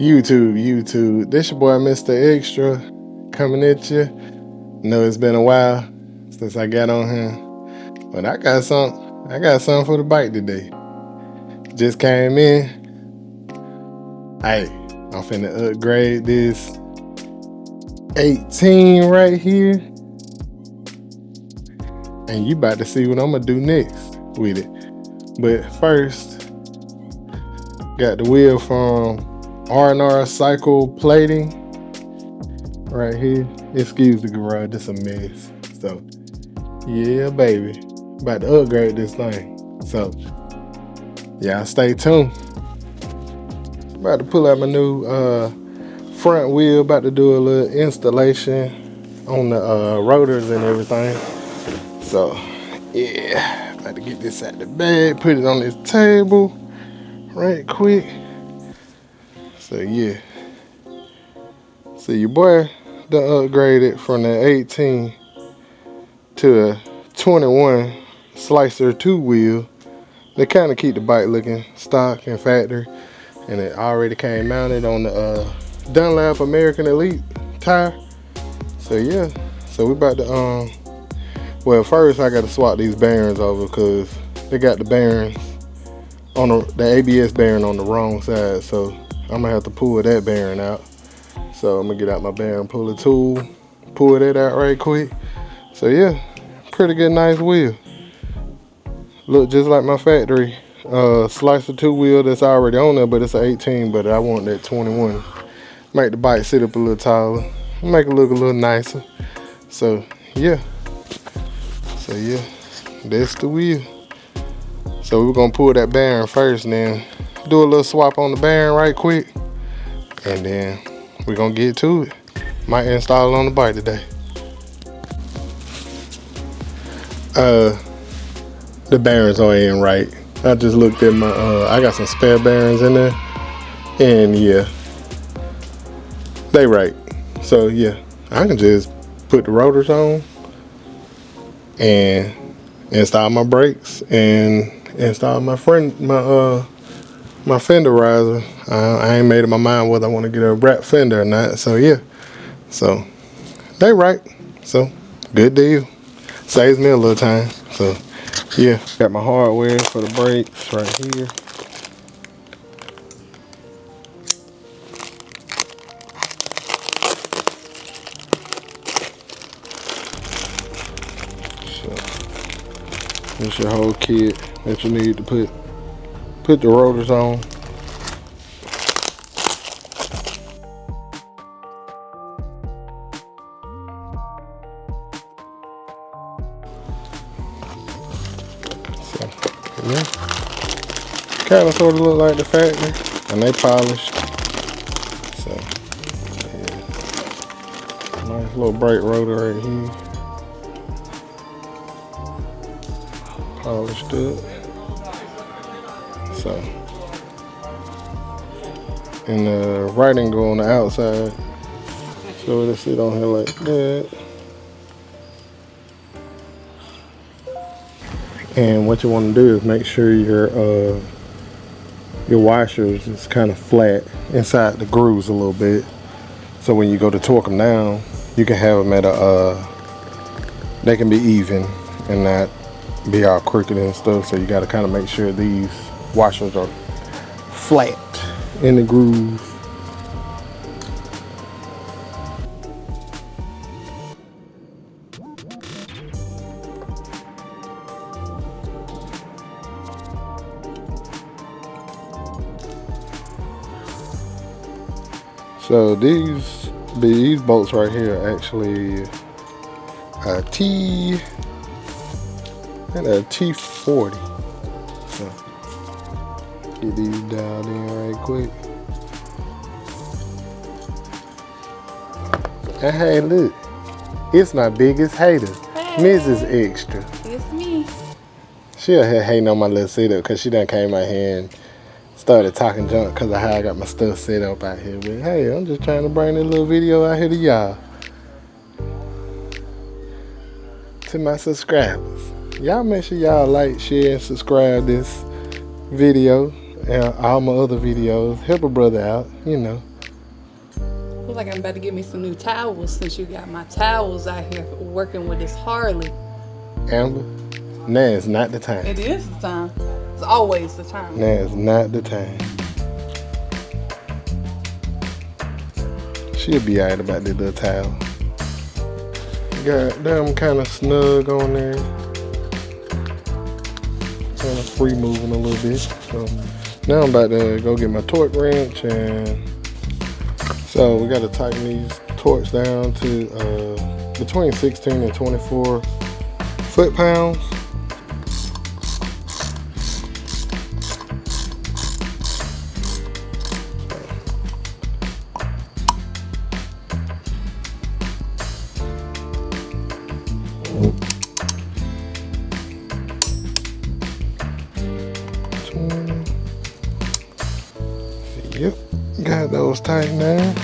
YouTube. This your boy Mr. Extra coming at you. Know it's been a while since I got on here, but I got something for the bike today. Just came in. Hey, I'm finna upgrade this 18 right here, and you about to see what I'm gonna do next with it. But first, got the wheel from R&R Cycle Plating right here. Excuse the garage, it's a mess. So yeah, baby, about to upgrade this thing. So y'all stay tuned. About to pull out my new front wheel. About to do a little installation on the rotors and everything. So yeah, about to get this out the bag, put it on this table right quick. So yeah, so your boy done upgraded from the 18 to a 21 Slicer 2 wheel. They kind of keep the bike looking stock and factory, and it already came mounted on the Dunlap American Elite tire. So yeah, so we about to well, first I got to swap these bearings over because they got the bearings on the ABS bearing on the wrong side. So I'm gonna have to pull that bearing out. So I'm gonna get out my bearing puller tool, pull that out right quick. So yeah, pretty good, nice wheel. Look just like my factory Slicer 2 wheel that's already on there, but it's an 18, but I want that 21. Make the bike sit up a little taller, make it look a little nicer. So yeah, that's the wheel. So we're gonna pull that bearing first and then do a little swap on the bearing right quick, and then we're gonna get to it. Might install it on the bike today. The bearings are in right. I just looked at my I got some spare bearings in there, and yeah, they right. So yeah, I can just put the rotors on and install my brakes and install my fender riser. I ain't made up my mind whether I want to get a wrap fender or not. So yeah, so they right. So good deal. Saves me a little time. So yeah, got my hardware for the brakes right here. So this your whole kit that you need to put the rotors on. So yeah, kind of sort of look like the factory, and they polished. So yeah, nice little brake rotor right here, polished up. So, and the writing go on the outside, so it'll sit on here like that. And what you want to do is make sure your washers is kind of flat inside the grooves a little bit, so when you go to torque them down, you can have them at they can be even and not be all crooked and stuff. So you got to kind of make sure these washers are flat in the groove. So these bolts right here are actually a T and a T40. So get these dialed in right quick. And hey, look, it's my biggest hater, hey, Mrs. Extra. It's me. She out here hating on my little setup because she done came out here and started talking junk because of how I got my stuff set up out here. But hey, I'm just trying to bring this little video out here to y'all, to my subscribers. Y'all make sure y'all like, share, and subscribe this video and all my other videos. Help a brother out, you know. like I'm about to get me some new towels since you got my towels out here working with this Harley. Amber, now is not the time. It is the time. It's always the time. Now is not the time. She'll be alright about this little towel. Got them kind of snug on there. Kind of free moving a little bit. So now I'm about to go get my torque wrench, and so we got to tighten these torques down to between 16 and 24 foot-pounds. Yep, got those tightened down,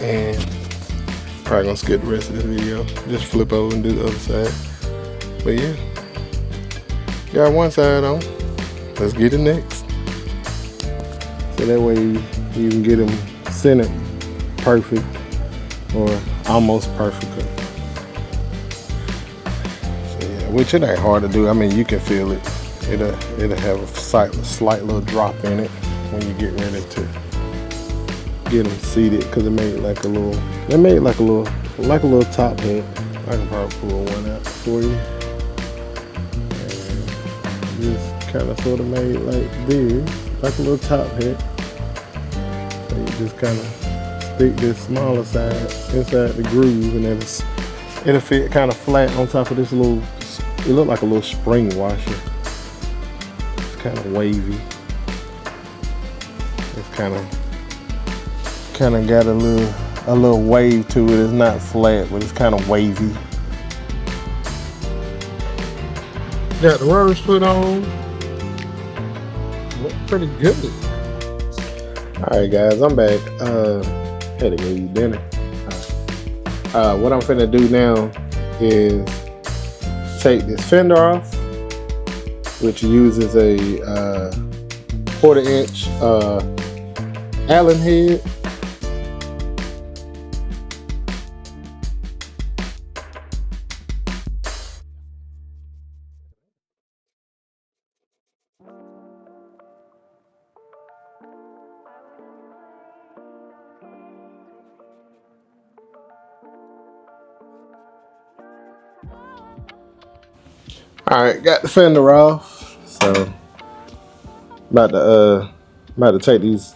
and probably gonna skip the rest of this video. Just flip over and do the other side. But yeah, got one side on. Let's get it next. So that way you can get them centered perfect, or almost perfect. So yeah, which it ain't hard to do. I mean, you can feel it. It'll have a slight little drop in it when you get ready to get them seated, because it made like a little top head. I can probably pull one out for you. And just kind of sort of made like this, like a little top head. So you just kind of stick this smaller side inside the groove, and then it'll fit kind of flat on top of this little. It looked like a little spring washer. It's kind of wavy. It's kind of got a little wave to it. It's not flat, but it's kind of wavy. Got the rotors put on. Look pretty good. All right, guys, I'm back. Had to go eat dinner. What I'm finna do now is take this fender off, which uses a 1/4 inch Allen head. All right, got the fender off, so about to take these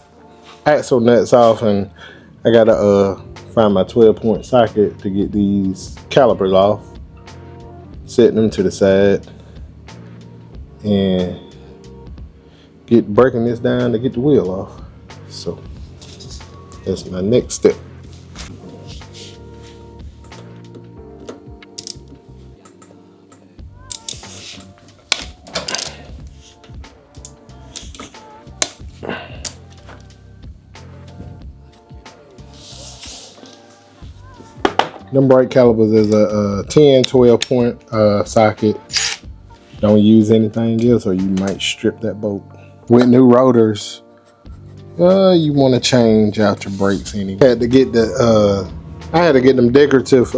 axle nuts off, and I gotta find my 12-point socket to get these calipers off. Set them to the side and breaking this down to get the wheel off. So that's my next step. Them brake calipers is a 10, 12-point socket. Don't use anything else, or you might strip that bolt. With new rotors, you want to change out your brakes anyway. I had to get them decorative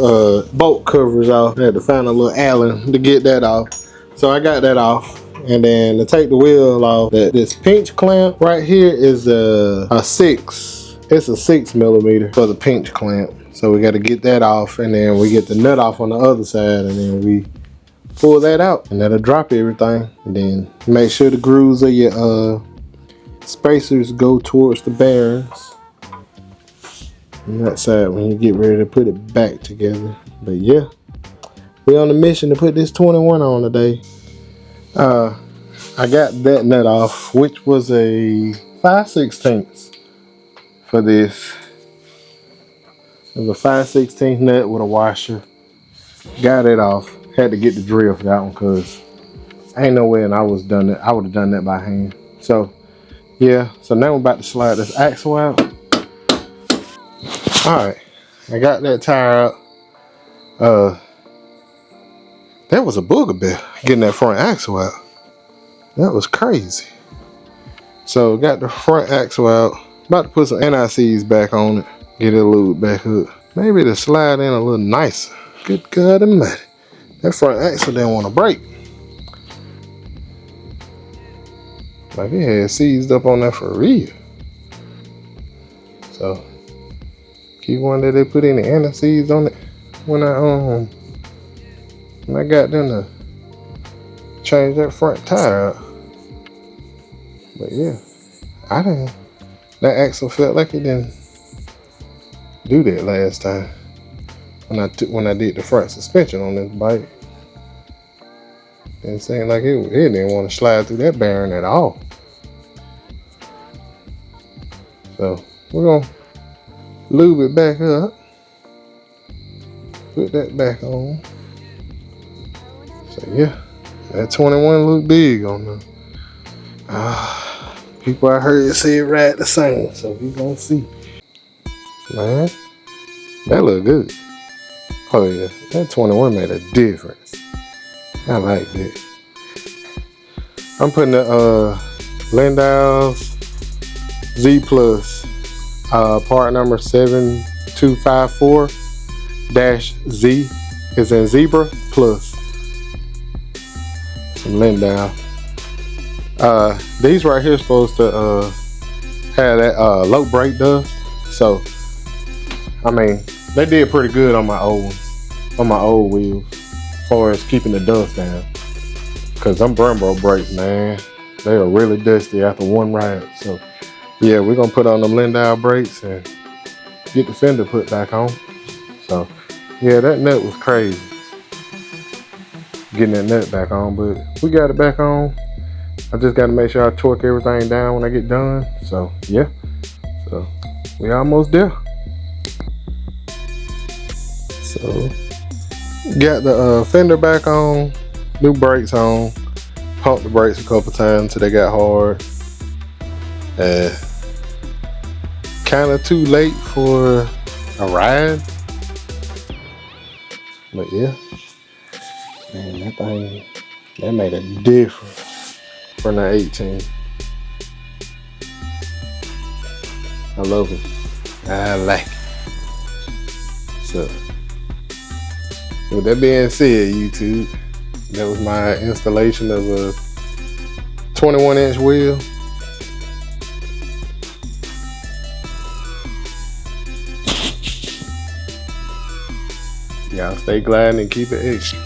bolt covers off. I had to find a little Allen to get that off. So I got that off. And then to take the wheel off, this pinch clamp right here is a 6. It's a 6mm for the pinch clamp. So we got to get that off, and then we get the nut off on the other side, and then we pull that out, and that'll drop everything. And then make sure the grooves of your spacers go towards the bearings on that side when you get ready to put it back together. But yeah, we're on a mission to put this 21 on today. I got that nut off, which was a 5/16 for this. It was a 5/16 nut with a washer. Got it off. Had to get the drill for that one, because ain't no way and I would have done that by hand. So yeah, so now we're about to slide this axle out. Alright, I got that tire out. That was a booger bear getting that front axle out. That was crazy. So got the front axle out. About to put some NICs back on it. Get it lubed back up. Maybe it'll slide in a little nicer. Good God almighty. That front axle didn't want to break. Like it had seized up on that for real. So keep one that they put in the anti-seize on it when I got them to change that front tire out. But yeah, that axle felt like it didn't do that last time when I did the front suspension on this bike. It seemed like it didn't want to slide through that bearing at all. So we're gonna lube it back up, put that back on. So yeah, that 21 look big on them. People I heard say it ride the same, so we gonna see. Man, that look good. Oh yeah, that 21 made a difference. I like that. I'm putting the Landau's Z Plus part number 7254-Z is in zebra plus some Landau. These right here supposed to have that low brake dust. So I mean, they did pretty good on my old wheels as far as keeping the dust down. Cause them Brembo brakes, man, they are really dusty after one ride. So yeah, we're gonna put on them Landau brakes and get the fender put back on. So yeah, that nut was crazy, getting that nut back on, but we got it back on. I just got to make sure I torque everything down when I get done. So yeah, so we almost there. So got the fender back on, new brakes on, pumped the brakes a couple times till they got hard. Kind of too late for a ride, but yeah, man, that made a difference from the 18. I love it. I like it. So with that being said, YouTube, that was my installation of a 21-inch wheel. Y'all stay gliding and keep it extra.